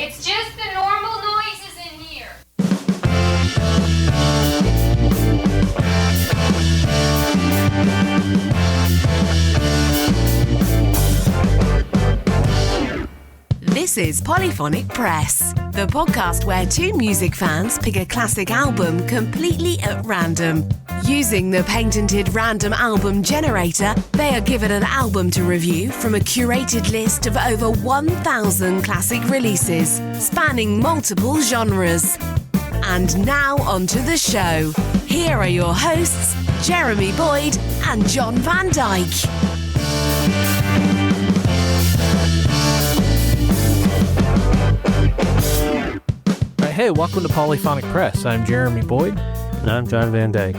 It's just the normal noises in here. This is Polyphonic Press, the podcast where two music fans pick a classic album completely at random. Using the patented random album generator, they are given an album to review from a curated list of over 1,000 classic releases, spanning multiple genres. And now onto the show. Here are your hosts, Jeremy Boyd and John Van Dyke. Hey, welcome to Polyphonic Press. I'm Jeremy Boyd. And I'm John Van Dyke.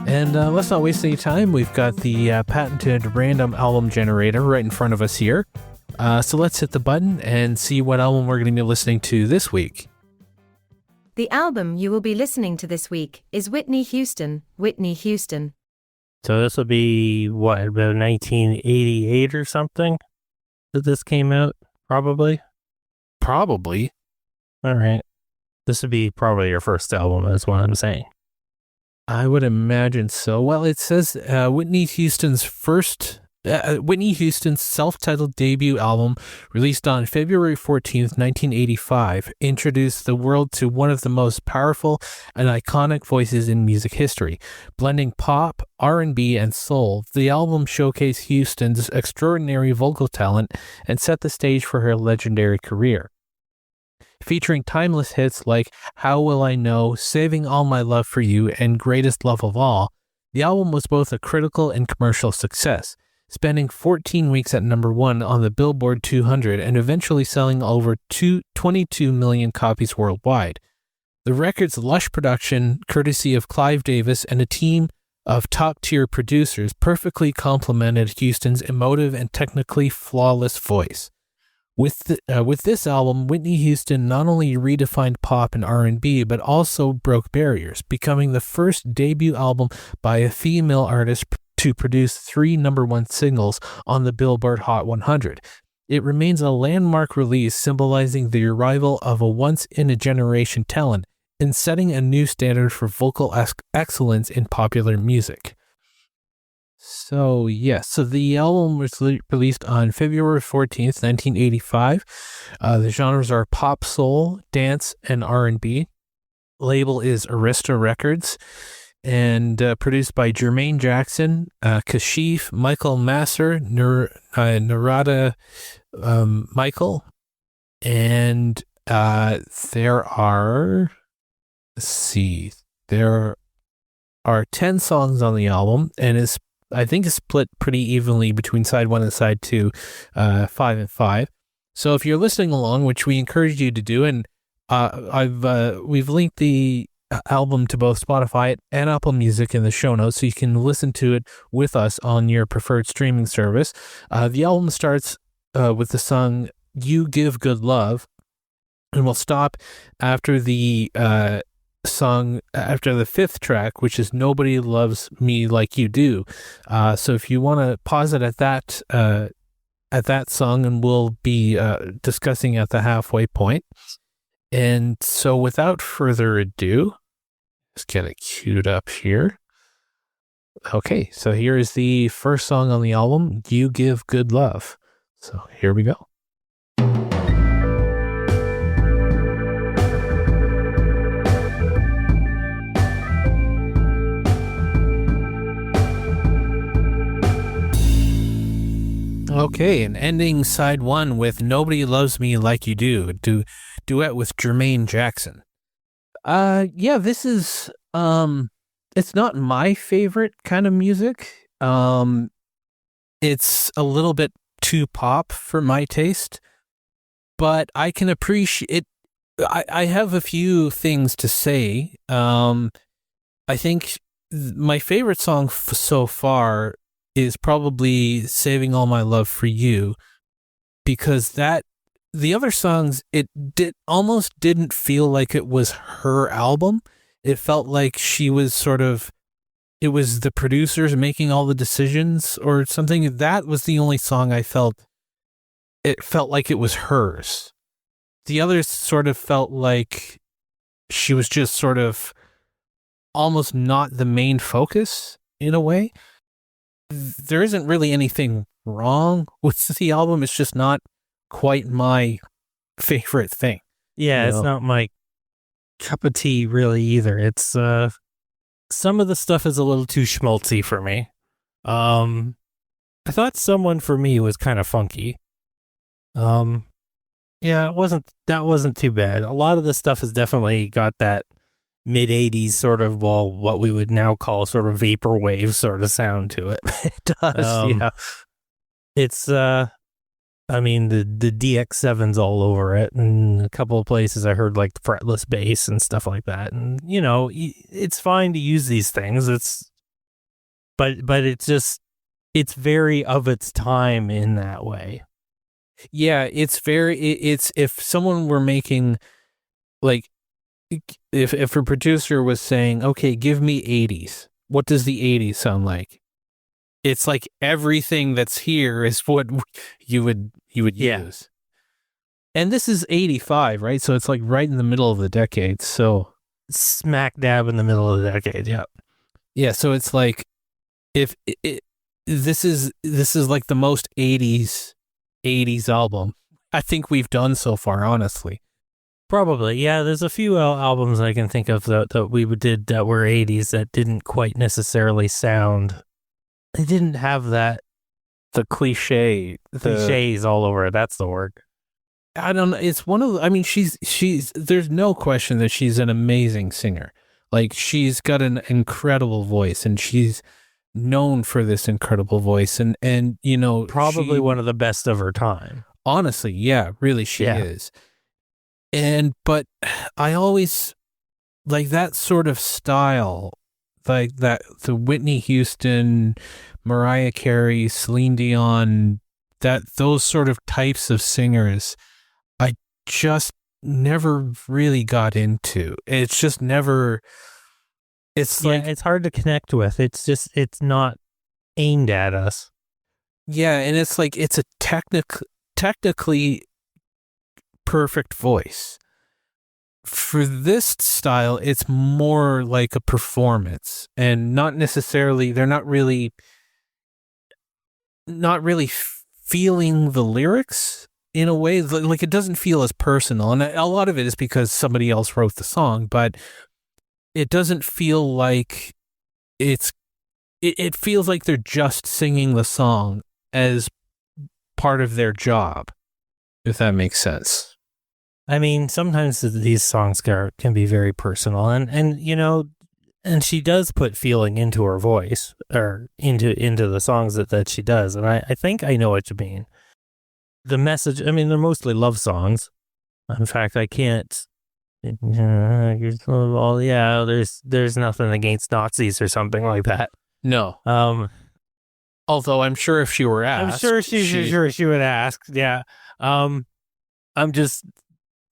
And let's not waste any time. We've got the patented random album generator right in front of us here. So let's hit the button and see what album we're going to be listening to this week. The album you will be listening to this week is Whitney Houston, Whitney Houston. So this will be, about 1988 or something that this came out, probably? Probably. All right. This would be probably your first album, is what I'm saying. I would imagine so. Well, it says Whitney Houston's self-titled debut album, released on February 14th, 1985, introduced the world to one of the most powerful and iconic voices in music history. Blending pop, R&B, and soul, the album showcased Houston's extraordinary vocal talent and set the stage for her legendary career. Featuring timeless hits like How Will I Know, Saving All My Love for You, and Greatest Love of All, the album was both a critical and commercial success, spending 14 weeks at number 1 on the Billboard 200 and eventually selling over 22 million copies worldwide. The record's lush production, courtesy of Clive Davis and a team of top-tier producers, perfectly complemented Houston's emotive and technically flawless voice. With this album, Whitney Houston not only redefined pop and R&B, but also broke barriers, becoming the first debut album by a female artist to produce 3 number 1 singles on the Billboard Hot 100. It remains a landmark release symbolizing the arrival of a once-in-a-generation talent and setting a new standard for vocal excellence in popular music. So, yes, the album was released on February 14th, 1985. The genres are pop, soul, dance, and R&B. Label is Arista Records, and produced by Jermaine Jackson, Kashif, Michael Masser, Narada Michael, and there are 10 songs on the album, and I think it's split pretty evenly between side 1 and side 2, 5 and 5. So if you're listening along, which we encourage you to do, and we've linked the album to both Spotify and Apple Music in the show notes, so you can listen to it with us on your preferred streaming service. The album starts with the song "You Give Good Love," and we'll stop after the song after the 5th track, which is Nobody Loves Me Like You Do. So if you want to pause it at that song, and we'll be discussing at the halfway point. And so without further ado, let's get it queued up here. Okay, so here is the first song on the album, You Give Good Love. So here we go. Okay, and ending side 1 with Nobody Loves Me Like You Do, duet with Jermaine Jackson. This is, it's not my favorite kind of music. It's a little bit too pop for my taste, but I can appreciate it. I have a few things to say. I think my favorite song so far is probably Saving All My Love for You, because the other songs, almost didn't feel like it was her album. It felt like she was it was the producers making all the decisions or something. That was the only song it felt like it was hers. The others sort of felt like she was just sort of almost not the main focus in a way. There isn't really anything wrong with the album. It's just not quite my favorite thing. Yeah, it's not my cup of tea really either. It's some of the stuff is a little too schmaltzy for me. I thought Someone for Me was kind of funky. Yeah, that wasn't too bad. A lot of the stuff has definitely got that mid 80s sort of, well, what we would now call sort of vaporwave sort of sound to it. It does, yeah. It's I mean, the DX7's all over it, and a couple of places I heard like the fretless bass and stuff like that. And you know, it's fine to use these things. But it's very of its time in that way. Yeah, it's if someone were making, like, if a producer was saying, okay, give me 80s, what does the 80s sound like? It's like everything that's here is what you would use. And this is 85, right? So it's like right in the middle of the decade. So smack dab in the middle of the decade, yeah. Yeah, so it's like if this is like the most 80s album I think we've done so far, honestly. Probably, yeah. There's a few albums I can think of that we did that were 80s that didn't quite necessarily sound. They didn't have that. The cliches all over it. That's the word. I don't know. It's one of. I mean, she's. There's no question that she's an amazing singer. Like, she's got an incredible voice, and she's known for this incredible voice, and you know, probably one of the best of her time. Honestly, yeah, really, she is. But I always like that sort of style, like that, the Whitney Houston, Mariah Carey, Celine Dion, those sort of types of singers, I just never really got into. It's just never. It's like, it's hard to connect with. It's not aimed at us. Yeah, and it's like it's a technically perfect voice. For this style, it's more like a performance, and not necessarily. They're not really feeling the lyrics in a way. Like, it doesn't feel as personal, and a lot of it is because somebody else wrote the song, but it doesn't feel like it feels like they're just singing the song as part of their job, if that makes sense. I mean, sometimes these songs can be very personal, and you know, and she does put feeling into her voice, or into the songs that she does, and I think I know what you mean. The message, I mean, they're mostly love songs. In fact, I can't. There's nothing against Nazis or something like that. No. Although I'm sure if she were asked, I'm sure she would ask. Yeah. I'm just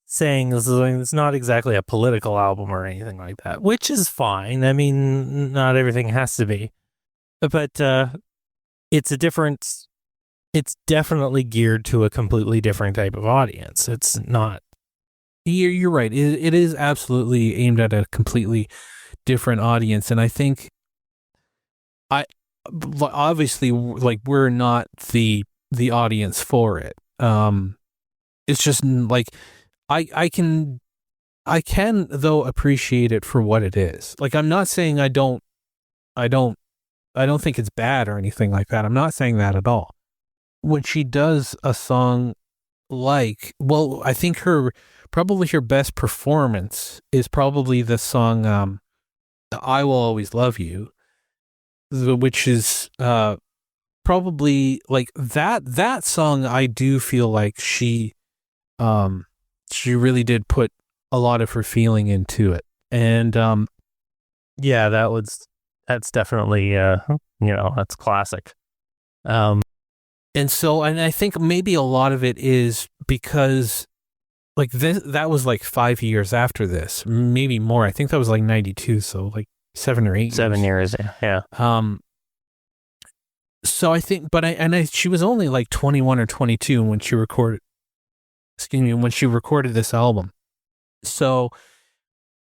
saying it's not exactly a political album or anything like that, which is fine. I mean, not everything has to be, but it's definitely geared to a completely different type of audience. It's not. You're right. It is absolutely aimed at a completely different audience, and I think obviously, like, we're not the audience for it. It's just like I can though appreciate it for what it is. Like, I'm not saying I don't think it's bad or anything like that. I'm not saying that at all. When she does a song like, well, I think probably her best performance is probably the song I Will Always Love You, which is probably like that song. I do feel like she really did put a lot of her feeling into it, and that's definitely that's classic. And I think maybe a lot of it is because, like, that was like 5 years after this, maybe more. I think that was like 92, so like 7 or 8 years. 7 years, yeah. So I think, she was only like 21 or 22 when she recorded when she recorded this album. So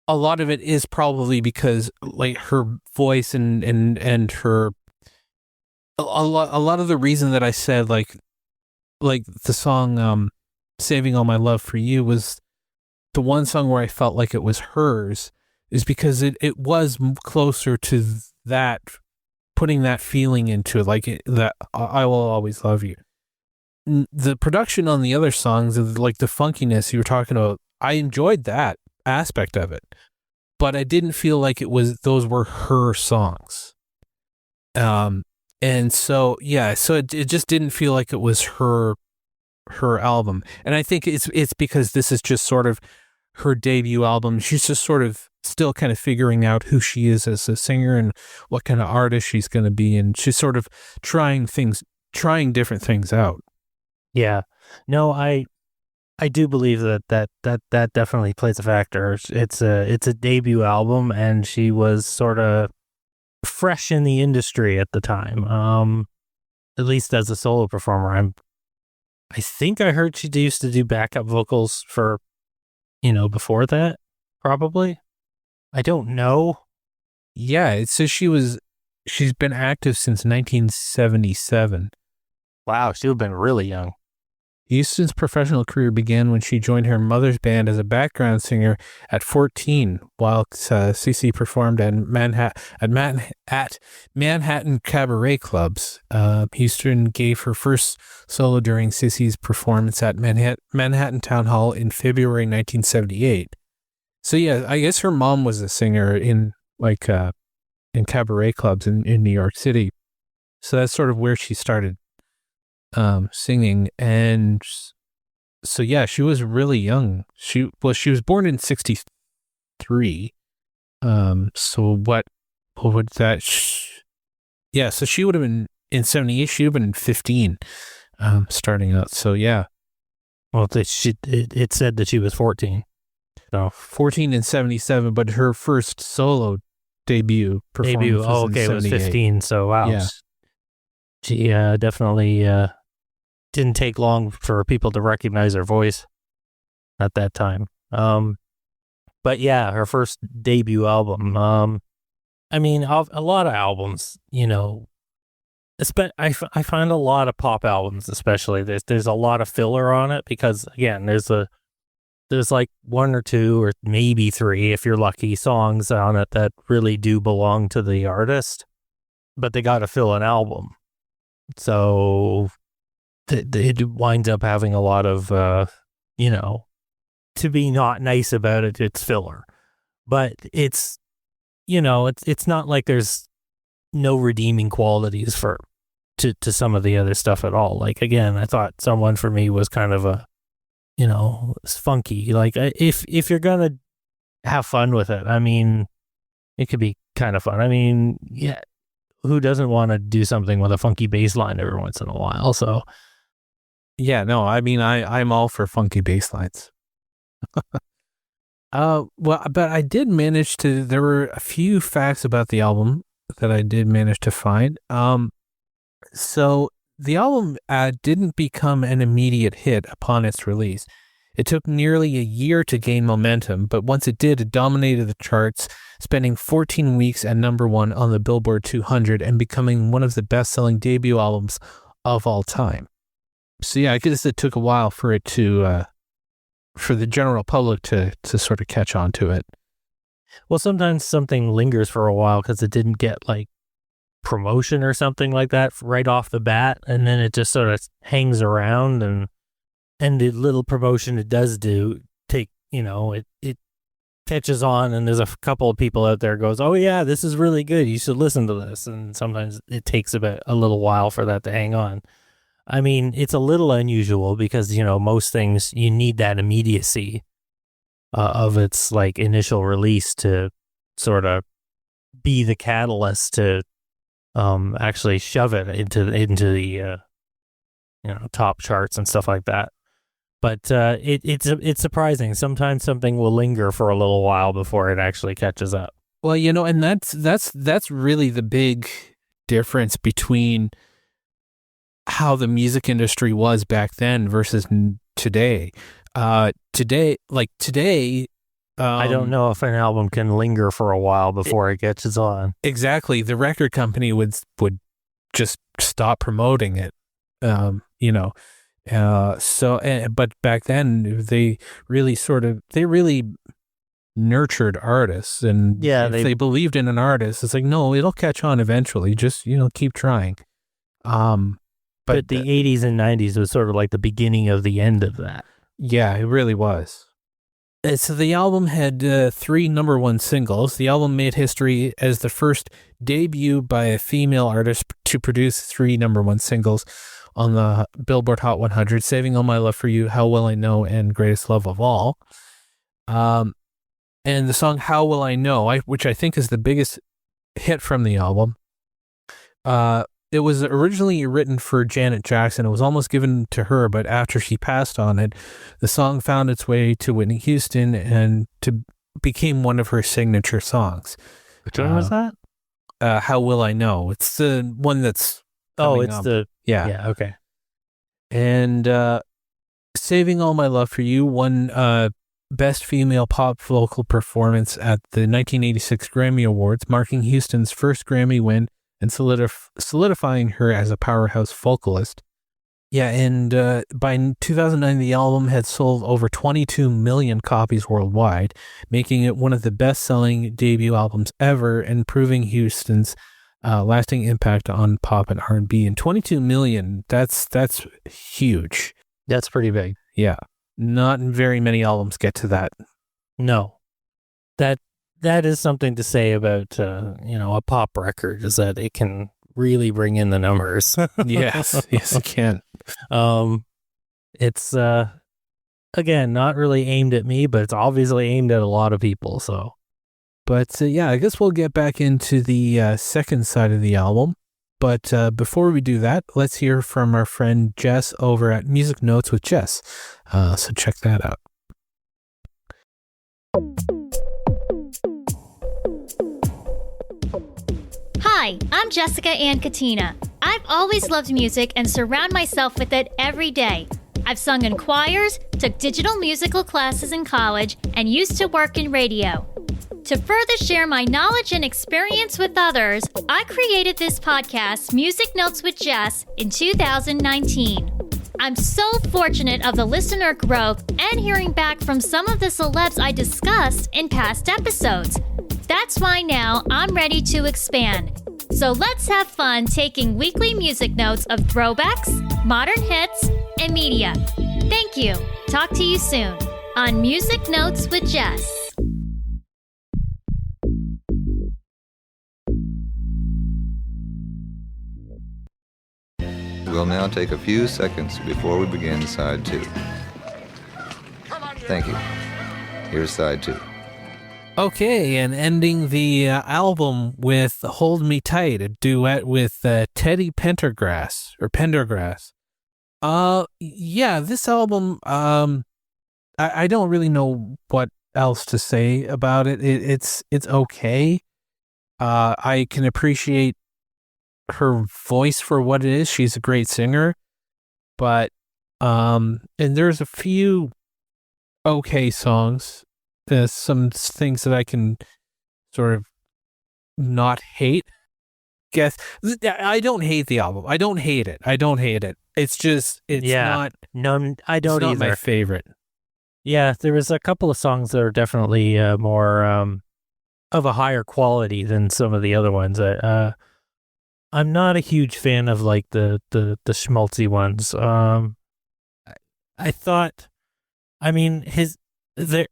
a lot of it is probably because like her voice and her a lot of the reason that I said like the song Saving All My Love for You was the one song where I felt like it was hers, is because it was closer to that, putting that feeling into it, like that I Will Always Love You. The production on the other songs, like the funkiness you were talking about, I enjoyed that aspect of it, but I didn't feel like those were her songs. And so it just didn't feel like it was her album. And I think it's because this is just sort of her debut album. She's just sort of still kind of figuring out who she is as a singer and what kind of artist she's going to be, and she's sort of trying different things out. Yeah. No, I do believe that definitely plays a factor. It's a debut album, and she was sort of fresh in the industry at the time. At least as a solo performer. I think I heard she used to do backup vocals for, before that, probably. I don't know. Yeah, it says she's been active since 1977. Wow, she would have been really young. Houston's professional career began when she joined her mother's band as a background singer at 14, while CeCe performed at Manhattan cabaret clubs. Houston gave her first solo during CeCe's performance at Manhattan Town Hall in February 1978. So yeah, I guess her mom was a singer in cabaret clubs in New York City. So that's sort of where she started singing. And so yeah, she was really young. She was born in 1963. So what would that so she would have been in 1978. She would have been 15 starting out. So yeah, well, it said that she was 14. So 14 in 1977, but her first solo debut performance was 15. So wow, yeah. She definitely didn't take long for people to recognize her voice at that time. But yeah, her first debut album. I mean, a lot of albums, I find a lot of pop albums, especially there's a lot of filler on it, because again, there's like one or two or maybe three, if you're lucky, songs on it that really do belong to the artist, but they got to fill an album. So it winds up having a lot of, to be not nice about it, it's filler. But it's, it's not like there's no redeeming qualities to some of the other stuff at all. Like, again, I thought Someone for Me was kind of a, it's funky. Like, if you're going to have fun with it, I mean, it could be kind of fun. I mean, yeah, who doesn't want to do something with a funky bass line every once in a while? So, yeah, no, I mean, I'm all for funky bass lines. Well, but I did manage to, there were a few facts about the album that I did manage to find. So the album didn't become an immediate hit upon its release. It took nearly a year to gain momentum, but once it did, it dominated the charts, spending 14 weeks at #1 on the Billboard 200 and becoming one of the best-selling debut albums of all time. So yeah, I guess it took a while for it to, for the general public to sort of catch on to it. Well, sometimes something lingers for a while because it didn't get like promotion or something like that right off the bat, and then it just sort of hangs around, and the little promotion it does take, it catches on, and there's a couple of people out there goes, oh yeah, this is really good, you should listen to this, and sometimes it takes a little while for that to hang on. I mean, it's a little unusual because, most things you need that immediacy of its like initial release to sort of be the catalyst to actually shove it into the top charts and stuff like that. But it's surprising. Sometimes something will linger for a little while before it actually catches up. Well, and that's really the big difference between how the music industry was back then versus today. Today, I don't know if an album can linger for a while before it catches on. Exactly. The record company would just stop promoting it. But back then they really nurtured artists, and if they believed in an artist, it's like, no, it'll catch on eventually. Just, keep trying. But the 80s and 90s was sort of like the beginning of the end of that. Yeah, it really was. So the album had 3 number 1 singles. The album made history as the first debut by a female artist to produce 3 number 1 singles on the Billboard Hot 100, Saving All My Love for You, How Will I Know, and Greatest Love of All. And the song How Will I Know, which I think is the biggest hit from the album, it was originally written for Janet Jackson. It was almost given to her, but after she passed on it, the song found its way to Whitney Houston and became one of her signature songs. Which one was that? How Will I Know? It's the one that's yeah, okay. And Saving All My Love for You won Best Female Pop Vocal Performance at the 1986 Grammy Awards, marking Houston's first Grammy win and solidifying her as a powerhouse vocalist. Yeah, and by 2009, the album had sold over 22 million copies worldwide, making it one of the best-selling debut albums ever and proving Houston's lasting impact on pop and R&B. And 22 million, that's huge. That's pretty big. Yeah. Not very many albums get to that. No. That is something to say about, a pop record, is that it can really bring in the numbers. Yes, it can. It's, again, not really aimed at me, but it's obviously aimed at a lot of people, so. But, I guess we'll get back into the second side of the album. But before we do that, let's hear from our friend Jess over at Music Notes with Jess. So check that out. Hi, I'm Jessica Ann Katina. I've always loved music and surround myself with it every day. I've sung in choirs, took digital musical classes in college, and used to work in radio. To further share my knowledge and experience with others, I created this podcast, Music Notes with Jess, in 2019. I'm so fortunate of the listener growth and hearing back from some of the celebs I discussed in past episodes. That's why now I'm ready to expand. So let's have fun taking weekly music notes of throwbacks, modern hits, and media. Thank you. Talk to you soon on Music Notes with Jess. We'll now take a few seconds before we begin side 2. Thank you. Here's side 2. Okay, and ending the album with Hold Me Tight, a duet with Teddy Pendergrass. This album, I don't really know what else to say about it. It's okay. I can appreciate her voice for what it is. She's a great singer, but and there's a few okay songs. There's some things that I can sort of not hate. Guess I don't hate the album. I don't hate it. It's just not. No, I don't it's not either. my favorite. Yeah, there was a couple of songs that are definitely more of a higher quality than some of the other ones. I'm not a huge fan of like the schmaltzy ones. I thought, I mean,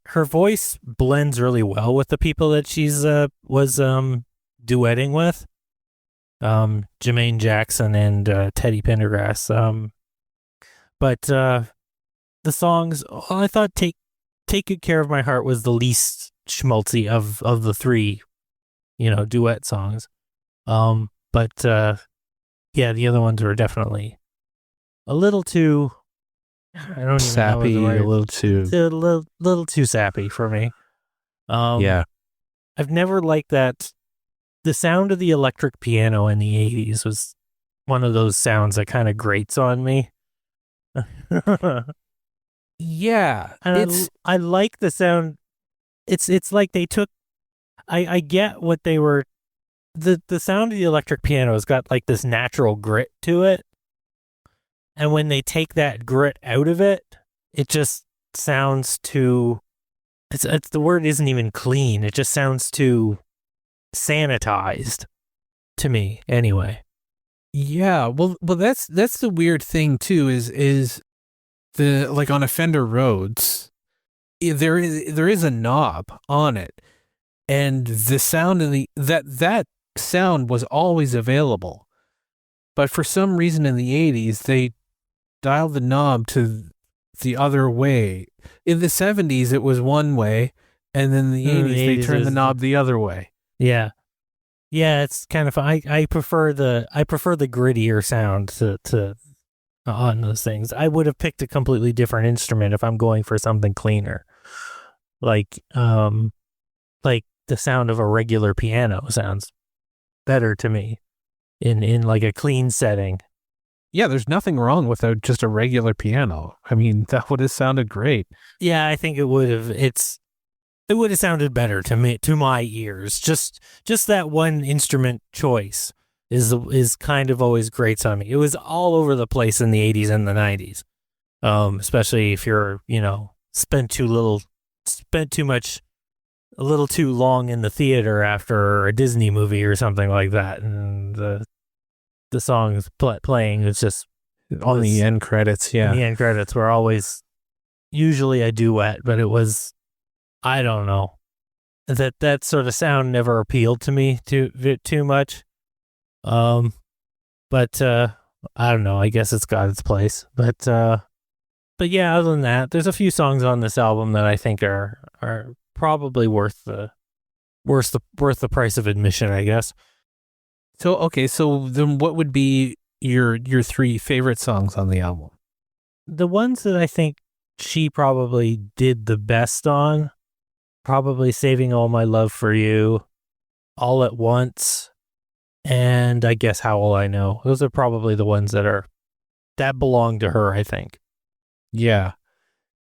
her voice blends really well with the people that she's was duetting with, Jermaine Jackson and Teddy Pendergrass. But the songs, I thought "Take Good Care of My Heart" was the least schmaltzy of the 3, duet songs. But the other ones were definitely a little too. I don't even sappy, know a little too, little too sappy for me. I've never liked that. The sound of the electric piano in the 80s was one of those sounds that kind of grates on me. Yeah, And I like the sound. It's like they took. I get what they were. The sound of the electric piano has got like this natural grit to it, and when they take that grit out of it, it just sounds too. It's the word isn't even clean. It just sounds too sanitized to me. Anyway. Yeah, well, that's the weird thing too. Is the like on a Fender Rhodes, there is a knob on it, and the sound in that sound was always available, but for some reason in the 80s they dialed the knob to the other way. In the 70s it was one way, and then in the 80s they turned the knob the other way. Yeah. Yeah, it's kind of I prefer the grittier sound to on those things. I would have picked a completely different instrument if I'm going for something cleaner. Like the sound of a regular piano sounds better to me in like a clean setting. Yeah, there's nothing wrong with just a regular piano. I mean, that would have sounded great. Yeah, I think it would have. It would have sounded better to me, to my ears. Just that one instrument choice is kind of always grates on me. It was all over the place in the 80s and the 90s, especially if you're spent too much, a little too long in the theater after a Disney movie or something like that, and the songs playing is just on the end credits. Yeah, the end credits were always usually a duet, but it was. I don't know. That sort of sound never appealed to me too much. But I don't know. I guess it's got its place. But yeah, other than that, there's a few songs on this album that I think are probably worth the price of admission, I guess. So okay, so then what would be your 3 favorite songs on the album? The ones that I think she probably did the best on. Probably Saving All My Love for You, All at Once, and I guess How Will I Know. Those are probably the ones that belong to her, I think. Yeah.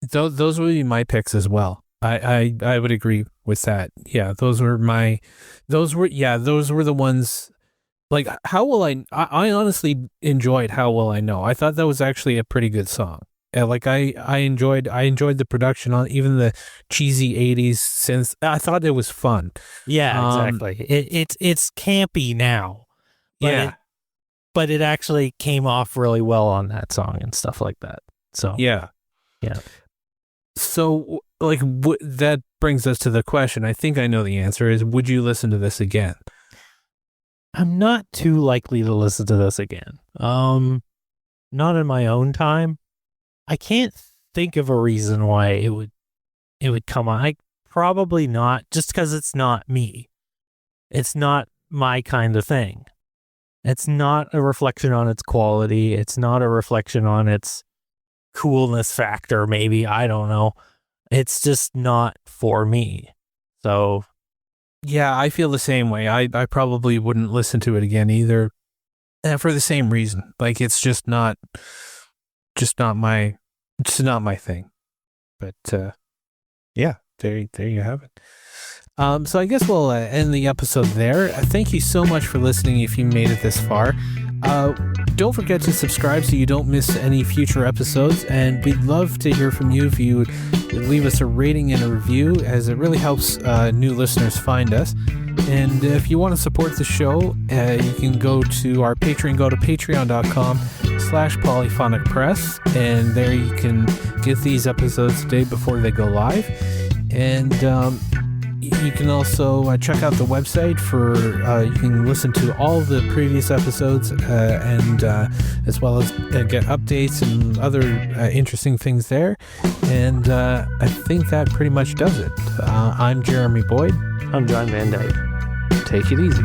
Those would be my picks as well. I would agree with that. Yeah, those were the ones. Like, How Will I honestly enjoyed How Will I Know. I thought that was actually a pretty good song. Like I enjoyed the production on even the cheesy 80s synth. I thought it was fun. Yeah, exactly. It's campy now. But it actually came off really well on that song and stuff like that. So yeah. So like that brings us to the question. I think I know the answer is, would you listen to this again? I'm not too likely to listen to this again. Not in my own time. I can't think of a reason why it would come on. Probably not, just because it's not me. It's not my kind of thing. It's not a reflection on its quality. It's not a reflection on its coolness factor, maybe. I don't know. It's just not for me. So, yeah, I feel the same way. I probably wouldn't listen to it again either, for the same reason. Like, it's just not my thing. But yeah, there you have it. So I guess we'll end the episode there. Thank you so much for listening if you made it this far. Don't forget to subscribe so you don't miss any future episodes, and we'd love to hear from you if you would leave us a rating and a review, as it really helps new listeners find us. And if you want to support the show, you can go to our Patreon. Go to patreon.com/polyphonicpress, and there you can get these episodes a day before they go live. And you can also check out the website for you can listen to all the previous episodes and as well as get updates and other interesting things there. And I think that pretty much does it. I'm Jeremy Boyd. I'm John Van Dyke. Take it easy.